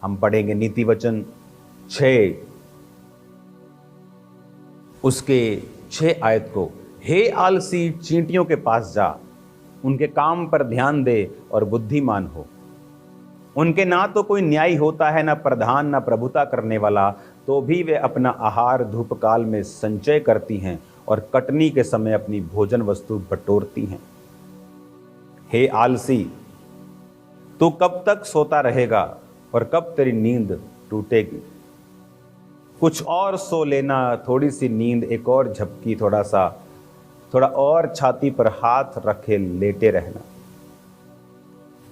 हम पढ़ेंगे नीति वचन 6 उसके 6 आयत को। हे आलसी, चींटियों के पास जा, उनके काम पर ध्यान दे और बुद्धिमान हो। उनके ना तो कोई न्याय होता है, ना प्रधान, ना प्रभुता करने वाला, तो भी वे अपना आहार धूपकाल में संचय करती हैं और कटनी के समय अपनी भोजन वस्तु बटोरती हैं। हे आलसी, तू कब तक सोता रहेगा और कब तेरी नींद टूटेगी? कुछ और सो लेना, थोड़ी सी नींद, एक और झपकी, थोड़ा और छाती पर हाथ रखे लेटे रहना।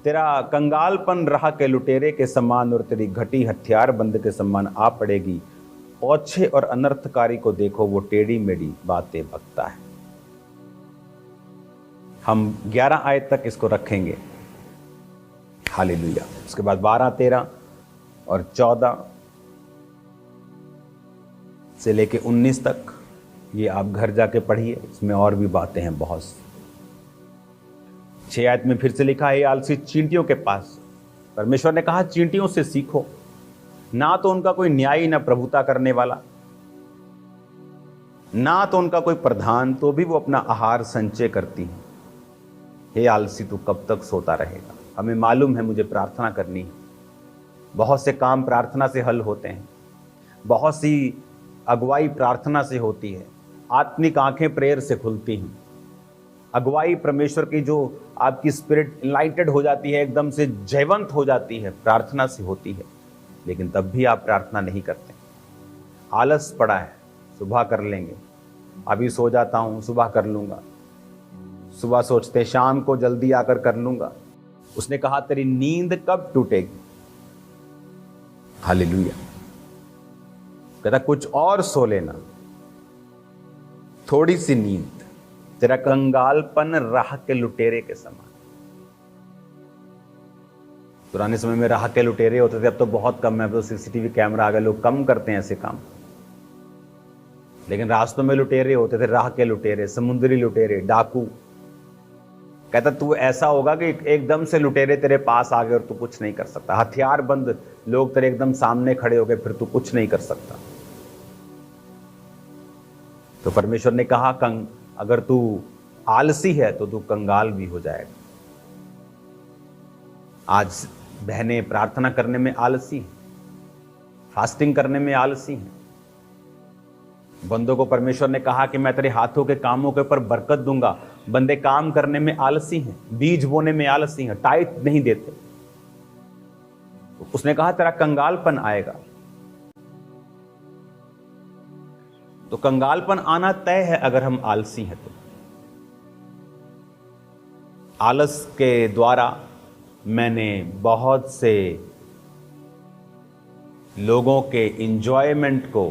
तेरा कंगालपन राह के लुटेरे के समान और तेरी घटी हथियारबंद के समान आ पड़ेगी। ओछे और अनर्थकारी को देखो, वो टेढ़ी मेढ़ी बातें बकता है। हम 11 आयत तक इसको रखेंगे। हालेलुया। उसके बाद 12, 13 और 14 से लेके 19 तक ये आप घर जाके पढ़िए, इसमें और भी बातें हैं बहुत सी। 6 आयत में फिर से लिखा है, आलसी, चींटियों के पास। परमेश्वर ने कहा चींटियों से सीखो, ना तो उनका कोई न्यायी, ना प्रभुता करने वाला, ना तो उनका कोई प्रधान, तो भी वो अपना आहार संचय करती हैं। हे आलसी, तू कब तक सोता रहेगा? हमें मालूम है मुझे प्रार्थना करनी है। बहुत से काम प्रार्थना से हल होते हैं, बहुत सी अगुवाई प्रार्थना से होती है, आत्मिक आंखें प्रेयर से खुलती हैं, अगुवाई परमेश्वर की जो आपकी स्पिरिट इनलाइटेड हो जाती है, एकदम से जयवंत हो जाती है, प्रार्थना से होती है। लेकिन तब भी आप प्रार्थना नहीं करते। आलस पड़ा है, सुबह कर लेंगे, अभी सो जाता हूं, सुबह कर लूंगा, सुबह सोचते शाम को जल्दी आकर कर लूंगा। उसने कहा तेरी नींद कब टूटेगी? हालेलुया। कहता कुछ और सो लेना, थोड़ी सी नींद, तेरा कंगालपन राह के लुटेरे के समान। पुराने समय में राह के लुटेरे होते थे, अब तो बहुत कम है, अब तो सीसीटीवी कैमरा आ गए, लोग कम करते हैं ऐसे काम। लेकिन रास्तों में लुटेरे होते थे, राह के लुटेरे, समुद्री लुटेरे, डाकू। कहता तू ऐसा होगा कि एकदम से लुटेरे तेरे पास आ गए और तू कुछ नहीं कर सकता। हथियारबंद लोग तेरे एकदम सामने खड़े हो गए, फिर तू कुछ नहीं कर सकता। तो परमेश्वर ने कहा अगर तू आलसी है तो तू कंगाल भी हो जाएगा। आज बहनें प्रार्थना करने में आलसी हैं, फास्टिंग करने में आलसी हैं। बंदों को परमेश्वर ने कहा कि मैं तेरे हाथों के कामों के ऊपर बरकत दूंगा। बंदे काम करने में आलसी हैं, बीज बोने में आलसी हैं, टाइट नहीं देते। उसने कहा तेरा कंगालपन आएगा। तो कंगालपन आना तय है अगर हम आलसी हैं तो। आलस के द्वारा मैंने बहुत से लोगों के एंजॉयमेंट को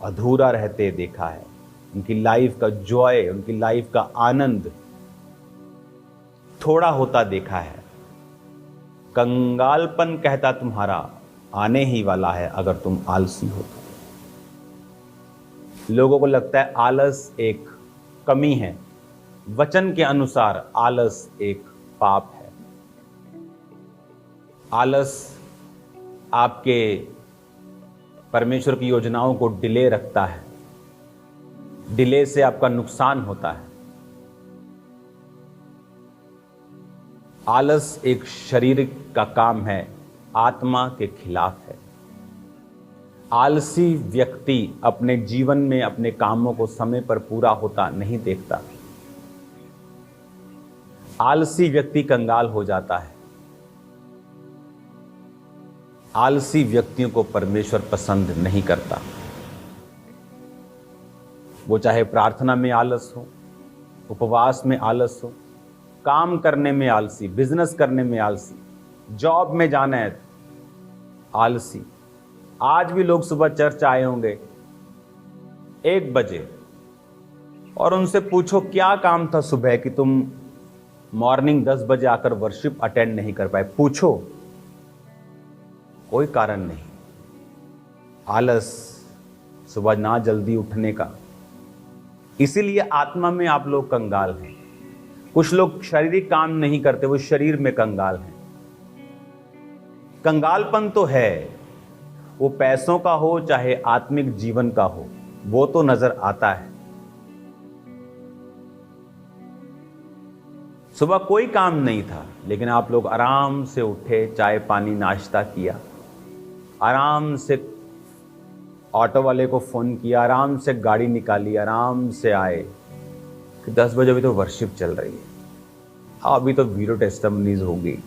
अधूरा रहते देखा है। उनकी लाइफ का जॉय, उनकी लाइफ का आनंद थोड़ा होता देखा है। कंगालपन कहता तुम्हारा आने ही वाला है अगर तुम आलसी हो तो। लोगों को लगता है आलस एक कमी है, वचन के अनुसार आलस एक पाप है। आलस आपके परमेश्वर की योजनाओं को डिले रखता है, डिले से आपका नुकसान होता है। आलस एक शरीर का काम है, आत्मा के खिलाफ है। आलसी व्यक्ति अपने जीवन में अपने कामों को समय पर पूरा होता नहीं देखता। आलसी व्यक्ति कंगाल हो जाता है। आलसी व्यक्तियों को परमेश्वर पसंद नहीं करता। वो चाहे प्रार्थना में आलस हो, उपवास में आलस हो, काम करने में आलसी, बिजनेस करने में आलसी, जॉब में जाना है आलसी। आज भी लोग सुबह चर्च आए होंगे 1 बजे और उनसे पूछो क्या काम था सुबह कि तुम मॉर्निंग 10 बजे आकर वर्शिप अटेंड नहीं कर पाए। पूछो, कोई कारण नहीं। आलस, सुबह ना जल्दी उठने का। इसीलिए आत्मा में आप लोग कंगाल हैं। कुछ लोग शारीरिक काम नहीं करते, वो शरीर में कंगाल हैं। कंगालपन तो है, वो पैसों का हो चाहे आत्मिक जीवन का हो, वो तो नजर आता है। सुबह कोई काम नहीं था, लेकिन आप लोग आराम से उठे, चाय पानी नाश्ता किया, आराम से ऑटो वाले को फोन किया, आराम से गाड़ी निकाली, आराम से आए कि 10 बजे अभी तो वर्शिप चल रही है, अभी तो वीडियो टेस्टिमनीज होगी,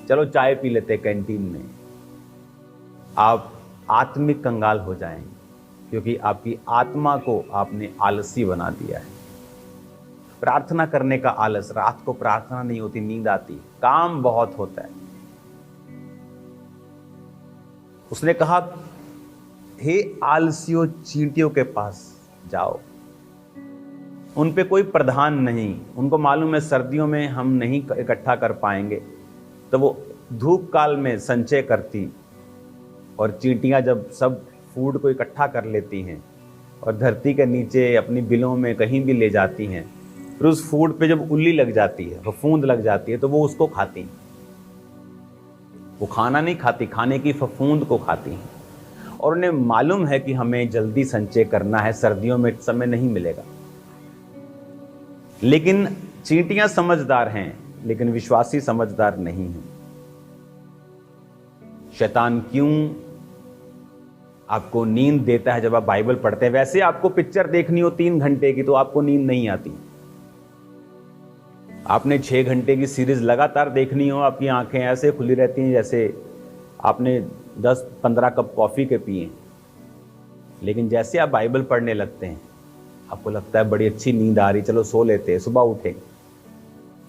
चलो चाय पी लेते कैंटीन में। आप आत्मिक कंगाल हो जाएंगे, क्योंकि आपकी आत्मा को आपने आलसी बना दिया है। प्रार्थना करने का आलस, रात को प्रार्थना नहीं होती, नींद आती, काम बहुत होता है। उसने कहा, हे आलसियों, चींटियों के पास जाओ। उन पे कोई प्रधान नहीं, उनको मालूम है सर्दियों में हम नहीं इकट्ठा कर पाएंगे, तो वो धूप काल में संचय करती, और चींटियां जब सब फूड को इकट्ठा कर लेती हैं और धरती के नीचे अपनी बिलों में कहीं भी ले जाती हैं, फिर उस फूड पे जब उल्ली लग जाती है, फफूंद लग जाती है, तो वो उसको खाती हैं। वो खाना नहीं खाती, खाने की फफूंद को खाती हैं। और उन्हें मालूम है कि हमें जल्दी संचय करना है, सर्दियों में समय नहीं मिलेगा। लेकिन चींटियां समझदार हैं, लेकिन विश्वासी समझदार नहीं हैं। शैतान क्यों आपको नींद देता है जब आप बाइबल पढ़ते हैं? वैसे आपको पिक्चर देखनी हो 3 घंटे की तो आपको नींद नहीं आती। आपने 6 घंटे की सीरीज लगातार देखनी हो, आपकी आंखें ऐसे खुली रहती हैं जैसे आपने 10-15 कप कॉफी के पिए। लेकिन जैसे आप बाइबल पढ़ने लगते हैं, आपको लगता है बड़ी अच्छी नींद आ रही, चलो सो लेते हैं, सुबह उठेंगे।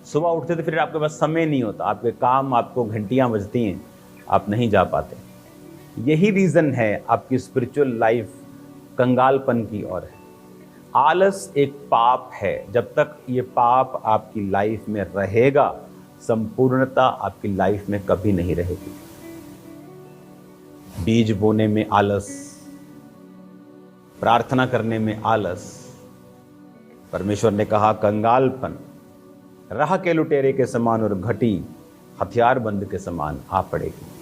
सुबह उठते तो फिर आपके पास समय नहीं होता, आपके काम, आपको घंटियां बजती हैं, आप नहीं जा पाते। यही रीजन है आपकी स्पिरिचुअल लाइफ कंगालपन की ओर है। आलस एक पाप है, जब तक ये पाप आपकी लाइफ में रहेगा, संपूर्णता आपकी लाइफ में कभी नहीं रहेगी। बीज बोने में आलस, प्रार्थना करने में आलस। परमेश्वर ने कहा कंगालपन राह के लुटेरे के समान और घटी हथियारबंद के समान आ पड़ेगी।